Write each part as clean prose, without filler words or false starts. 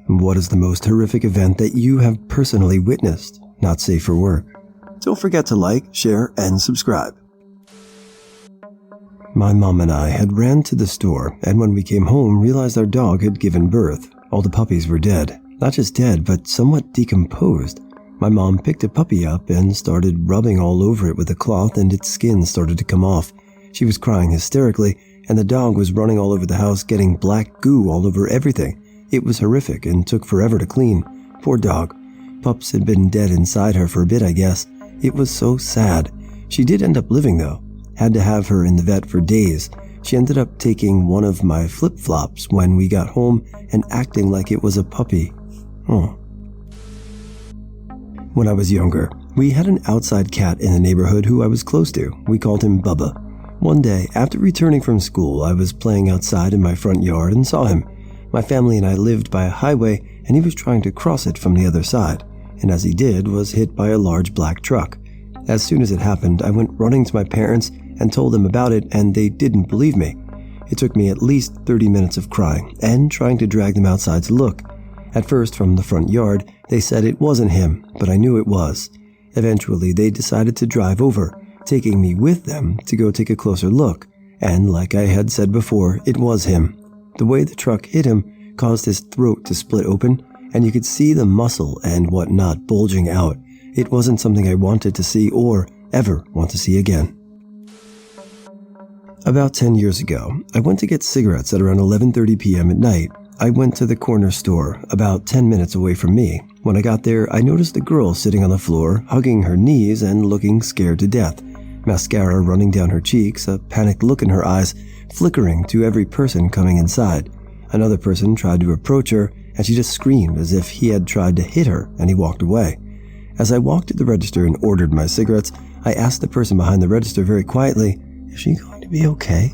What is the most horrific event that you have personally witnessed? Not safe for work. Don't forget to like, share, and subscribe. My mom and I had ran to the store, and when we came home, realized our dog had given birth. All the puppies were dead. Not just dead, but somewhat decomposed. My mom picked a puppy up and started rubbing all over it with a cloth, and its skin started to come off. She was crying hysterically, and the dog was running all over the house, getting black goo all over everything. It was horrific and took forever to clean. Poor dog. Pups had been dead inside her for a bit, I guess. It was so sad. She did end up living, though. Had to have her in the vet for days. She ended up taking one of my flip-flops when we got home and acting like it was a puppy. When I was younger, we had an outside cat in the neighborhood who I was close to. We called him Bubba. One day, after returning from school, I was playing outside in my front yard and saw him. My family and I lived by a highway, and he was trying to cross it from the other side, and as he did, was hit by a large black truck. As soon as it happened, I went running to my parents and told them about it, and they didn't believe me. It took me at least 30 minutes of crying and trying to drag them outside to look. At first, from the front yard, they said it wasn't him, but I knew it was. Eventually, they decided to drive over, taking me with them to go take a closer look, and like I had said before, it was him. The way the truck hit him caused his throat to split open, and you could see the muscle and whatnot bulging out. It wasn't something I wanted to see or ever want to see again. About 10 years ago, I went to get cigarettes at around 11:30 p.m. at night. I went to the corner store, about 10 minutes away from me. When I got there, I noticed a girl sitting on the floor, hugging her knees and looking scared to death. Mascara running down her cheeks, a panicked look in her eyes, flickering to every person coming inside. Another person tried to approach her, and she just screamed as if he had tried to hit her, and he walked away. As I walked to the register and ordered my cigarettes, I asked the person behind the register very quietly, "Is she going to be okay?"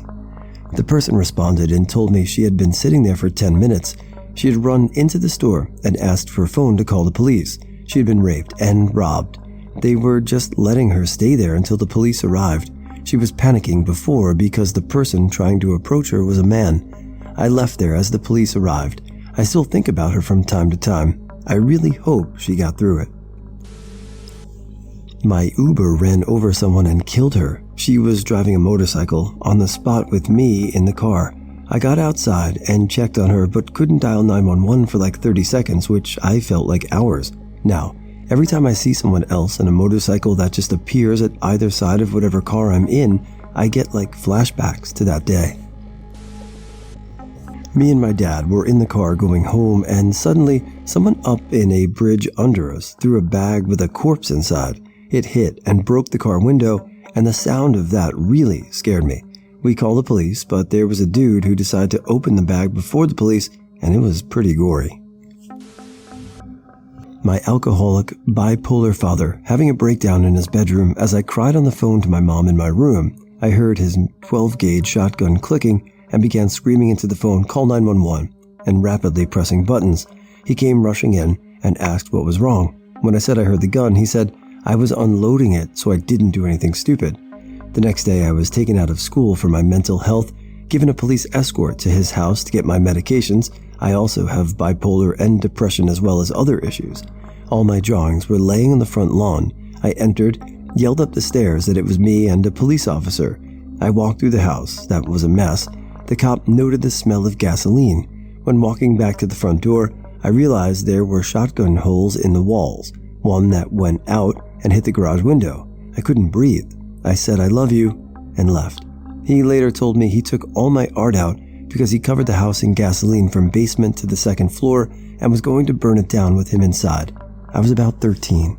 The person responded and told me she had been sitting there for 10 minutes. She had run into the store and asked for a phone to call the police. She had been raped and robbed. They were just letting her stay there until the police arrived. She was panicking before because the person trying to approach her was a man. I left there as the police arrived. I still think about her from time to time. I really hope she got through it. My Uber ran over someone and killed her. She was driving a motorcycle on the spot with me in the car. I got outside and checked on her but couldn't dial 911 for like 30 seconds, which I felt like hours. Now, every time I see someone else in a motorcycle that just appears at either side of whatever car I'm in, I get like flashbacks to that day. Me and my dad were in the car going home, and suddenly someone up in a bridge under us threw a bag with a corpse inside. It hit and broke the car window, and the sound of that really scared me. We called the police, but there was a dude who decided to open the bag before the police, and it was pretty gory. My alcoholic, bipolar father having a breakdown in his bedroom. As I cried on the phone to my mom in my room, I heard his 12-gauge shotgun clicking and began screaming into the phone, "Call 911," and rapidly pressing buttons. He came rushing in and asked what was wrong. When I said I heard the gun, he said I was unloading it so I didn't do anything stupid. The next day I was taken out of school for my mental health, given a police escort to his house to get my medications. I also have bipolar and depression as well as other issues. All my drawings were laying on the front lawn. I entered, yelled up the stairs that it was me and a police officer. I walked through the house. That was a mess. The cop noted the smell of gasoline. When walking back to the front door, I realized there were shotgun holes in the walls, one that went out and hit the garage window. I couldn't breathe. I said, "I love you," and left. He later told me he took all my art out because he covered the house in gasoline from basement to the second floor and was going to burn it down with him inside. I was about 13.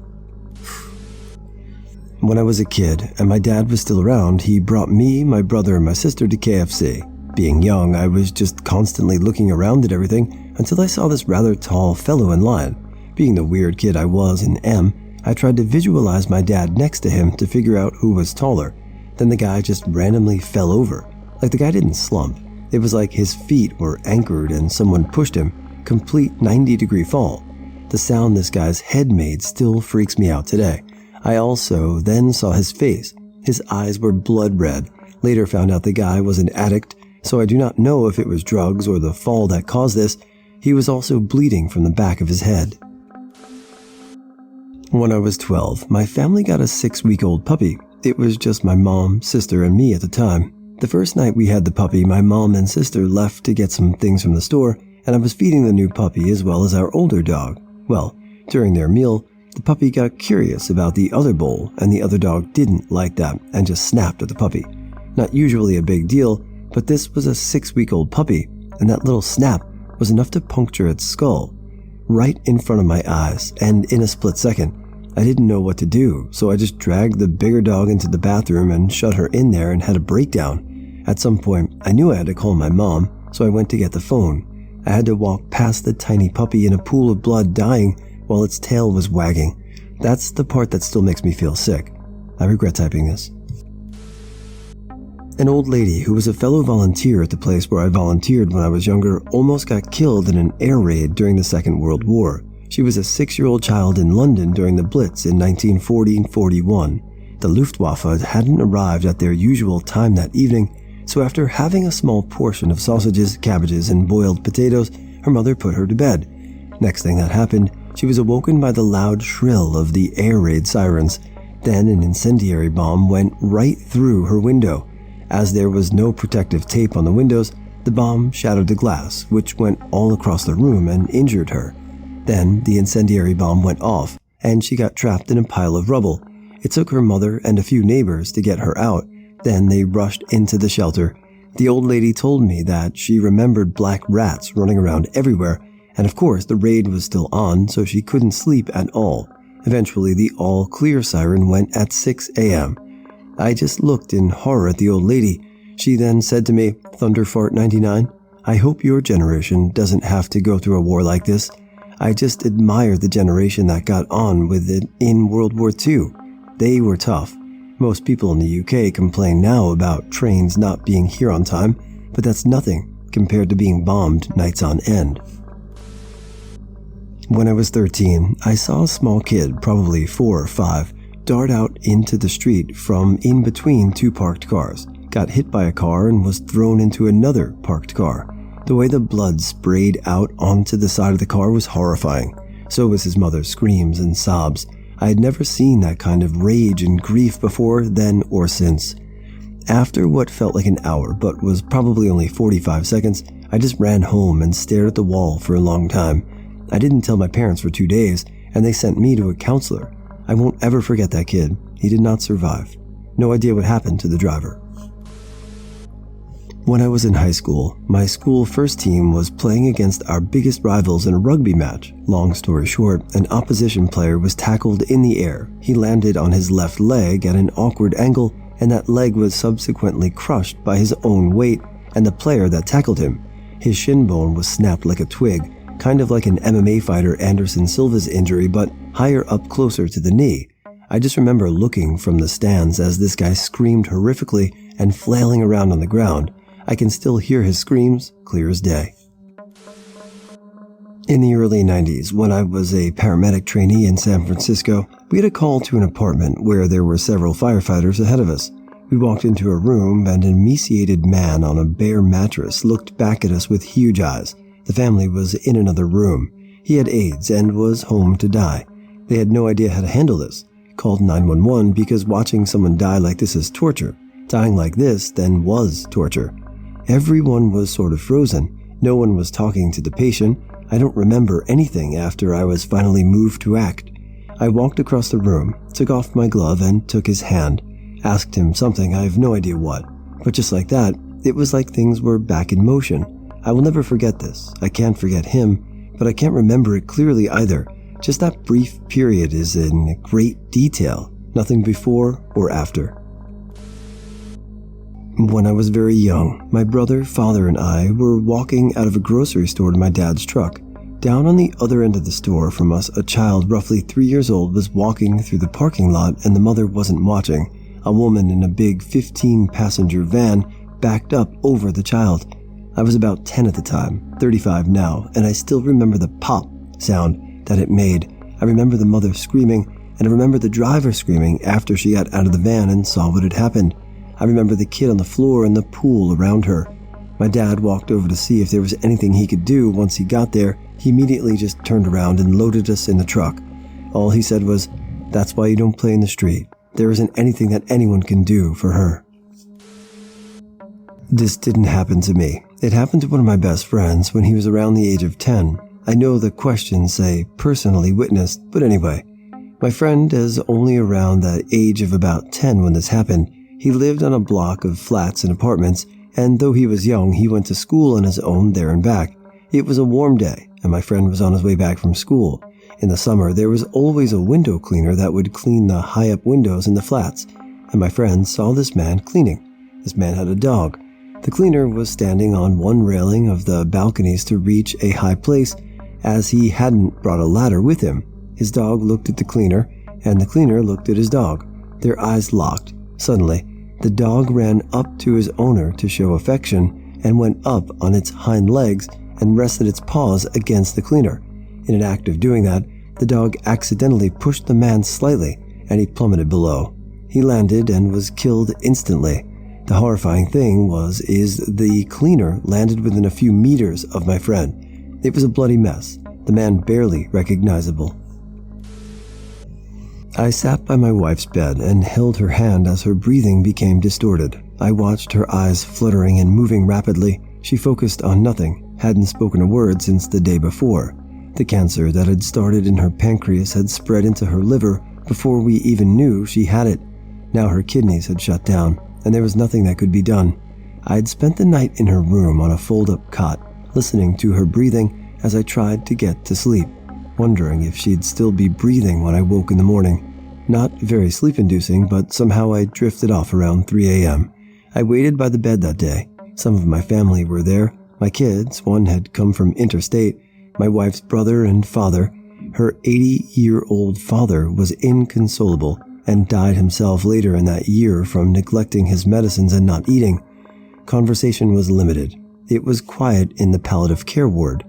When I was a kid and my dad was still around, he brought me, my brother, and my sister to KFC. Being young, I was just constantly looking around at everything until I saw this rather tall fellow in line. Being the weird kid I was in M, I tried to visualize my dad next to him to figure out who was taller. Then the guy just randomly fell over. Like the guy didn't slump. It was like his feet were anchored and someone pushed him. Complete 90-degree fall. The sound this guy's head made still freaks me out today. I also then saw his face. His eyes were blood red. Later found out the guy was an addict, so I do not know if it was drugs or the fall that caused this. He was also bleeding from the back of his head. When I was 12, my family got a 6-week-old puppy. It was just my mom, sister, and me at the time. The first night we had the puppy, my mom and sister left to get some things from the store, and I was feeding the new puppy as well as our older dog. Well, during their meal, the puppy got curious about the other bowl, and the other dog didn't like that and just snapped at the puppy. Not usually a big deal, but this was a 6-week-old puppy, and that little snap was enough to puncture its skull right in front of my eyes, and in a split second, I didn't know what to do, so I just dragged the bigger dog into the bathroom and shut her in there and had a breakdown. At some point, I knew I had to call my mom, so I went to get the phone. I had to walk past the tiny puppy in a pool of blood dying while its tail was wagging. That's the part that still makes me feel sick. I regret typing this. An old lady who was a fellow volunteer at the place where I volunteered when I was younger almost got killed in an air raid during the Second World War. She was a 6-year-old child in London during the Blitz in 1940-41. The Luftwaffe hadn't arrived at their usual time that evening, so after having a small portion of sausages, cabbages, and boiled potatoes, her mother put her to bed. Next thing that happened, she was awoken by the loud shrill of the air raid sirens. Then an incendiary bomb went right through her window. As there was no protective tape on the windows, the bomb shattered the glass, which went all across the room and injured her. Then the incendiary bomb went off, and she got trapped in a pile of rubble. It took her mother and a few neighbors to get her out. Then they rushed into the shelter. The old lady told me that she remembered black rats running around everywhere, and of course the raid was still on, so she couldn't sleep at all. Eventually the all-clear siren went at 6 a.m. I just looked in horror at the old lady. She then said to me, "Thunderfart 99, I hope your generation doesn't have to go through a war like this. I just admire the generation that got on with it in World War II. They were tough. Most people in the UK complain now about trains not being here on time, but that's nothing compared to being bombed nights on end." When I was 13, I saw a small kid, probably 4 or 5, dart out into the street from in between 2 parked cars, got hit by a car, and was thrown into another parked car. The way the blood sprayed out onto the side of the car was horrifying. So was his mother's screams and sobs. I had never seen that kind of rage and grief before, then, or since. After what felt like an hour, but was probably only 45 seconds, I just ran home and stared at the wall for a long time. I didn't tell my parents for 2 days, and they sent me to a counselor. I won't ever forget that kid. He did not survive. No idea what happened to the driver. When I was in high school, my school first team was playing against our biggest rivals in a rugby match. Long story short, an opposition player was tackled in the air. He landed on his left leg at an awkward angle, and that leg was subsequently crushed by his own weight and the player that tackled him. His shin bone was snapped like a twig, kind of like an MMA fighter Anderson Silva's injury, but higher up closer to the knee. I just remember looking from the stands as this guy screamed horrifically and flailing around on the ground. I can still hear his screams, clear as day. In the early 90s, when I was a paramedic trainee in San Francisco, we had a call to an apartment where there were several firefighters ahead of us. We walked into a room, and an emaciated man on a bare mattress looked back at us with huge eyes. The family was in another room. He had AIDS and was home to die. They had no idea how to handle this. Called 911 because watching someone die like this is torture. Dying like this then was torture. Everyone was sort of frozen. No one was talking to the patient. I don't remember anything after I was finally moved to act. I walked across the room, took off my glove and took his hand. Asked him something, I have no idea what. But just like that, it was like things were back in motion. I will never forget this. I can't forget him, but I can't remember it clearly either. Just that brief period is in great detail. Nothing before or after. When I was very young, my brother, father, and I were walking out of a grocery store to my dad's truck. Down on the other end of the store from us, a child roughly 3 years old was walking through the parking lot, and the mother wasn't watching. A woman in a big 15-passenger van backed up over the child. I was about 10 at the time, 35 now, and I still remember the pop sound that it made. I remember the mother screaming, and I remember the driver screaming after she got out of the van and saw what had happened. I remember the kid on the floor and the pool around her. My dad walked over to see if there was anything he could do. Once he got there, he immediately just turned around and loaded us in the truck. All he said was, "That's why you don't play in the street. There isn't anything that anyone can do for her." This didn't happen to me. It happened to one of my best friends when he was around the age of 10. I know the questions say personally witnessed, but anyway. My friend is only around the age of about 10 when this happened. He lived on a block of flats and apartments, and though he was young, he went to school on his own there and back. It was a warm day, and my friend was on his way back from school. In the summer, there was always a window cleaner that would clean the high-up windows in the flats, and my friend saw this man cleaning. This man had a dog. The cleaner was standing on one railing of the balconies to reach a high place, as he hadn't brought a ladder with him. His dog looked at the cleaner, and the cleaner looked at his dog. Their eyes locked. Suddenly, the dog ran up to his owner to show affection and went up on its hind legs and rested its paws against the cleaner. In an act of doing that, the dog accidentally pushed the man slightly, and he plummeted below. He landed and was killed instantly. The horrifying thing is the cleaner landed within a few meters of my friend. It was a bloody mess, the man barely recognizable. I sat by my wife's bed and held her hand as her breathing became distorted. I watched her eyes fluttering and moving rapidly. She focused on nothing, hadn't spoken a word since the day before. The cancer that had started in her pancreas had spread into her liver before we even knew she had it. Now her kidneys had shut down, and there was nothing that could be done. I had spent the night in her room on a fold-up cot, listening to her breathing as I tried to get to sleep, wondering if she'd still be breathing when I woke in the morning. Not very sleep-inducing, but somehow I drifted off around 3 a.m. I waited by the bed that day. Some of my family were there. My kids, one had come from interstate, my wife's brother and father. Her 80-year-old father was inconsolable and died himself later in that year from neglecting his medicines and not eating. Conversation was limited. It was quiet in the palliative care ward.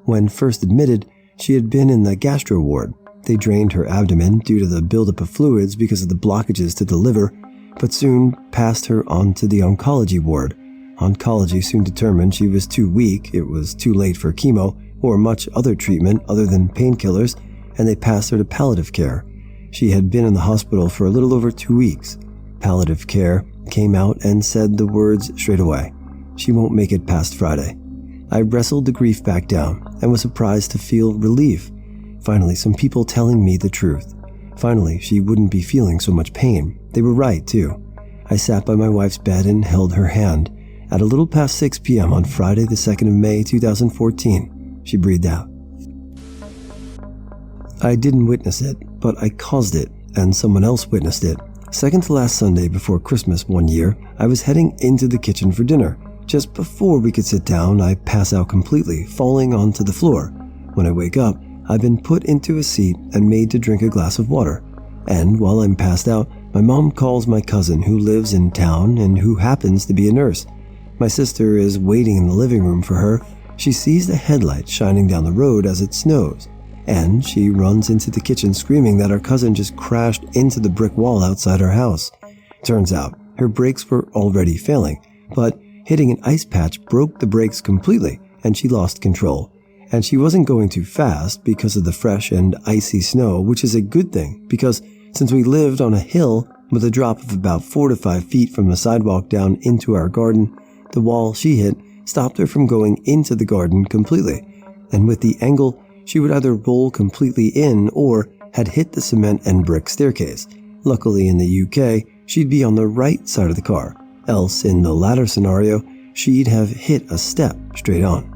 When first admitted, she had been in the gastro ward. They drained her abdomen due to the buildup of fluids because of the blockages to the liver, but soon passed her on to the oncology ward. Oncology soon determined she was too weak, it was too late for chemo or much other treatment other than painkillers, and they passed her to palliative care. She had been in the hospital for a little over 2 weeks. Palliative care came out and said the words straight away: "She won't make it past Friday." I wrestled the grief back down and was surprised to feel relief. Finally, some people telling me the truth. Finally, she wouldn't be feeling so much pain. They were right, too. I sat by my wife's bed and held her hand. At a little past 6 p.m. on Friday, the 2nd of May, 2014, she breathed out. I didn't witness it, but I caused it, and someone else witnessed it. Second to last Sunday before Christmas one year, I was heading into the kitchen for dinner. Just before we could sit down, I pass out completely, falling onto the floor. When I wake up, I've been put into a seat and made to drink a glass of water. And while I'm passed out, my mom calls my cousin who lives in town and who happens to be a nurse. My sister is waiting in the living room for her. She sees the headlight shining down the road as it snows, and she runs into the kitchen screaming that our cousin just crashed into the brick wall outside her house. Turns out, her brakes were already failing, but hitting an ice patch broke the brakes completely, and she lost control. And she wasn't going too fast because of the fresh and icy snow, which is a good thing because since we lived on a hill with a drop of about 4 to 5 feet from the sidewalk down into our garden, the wall she hit stopped her from going into the garden completely. And with the angle, she would either roll completely in or had hit the cement and brick staircase. Luckily in the UK, she'd be on the right side of the car. Else, in the latter scenario, she'd have hit a step straight on.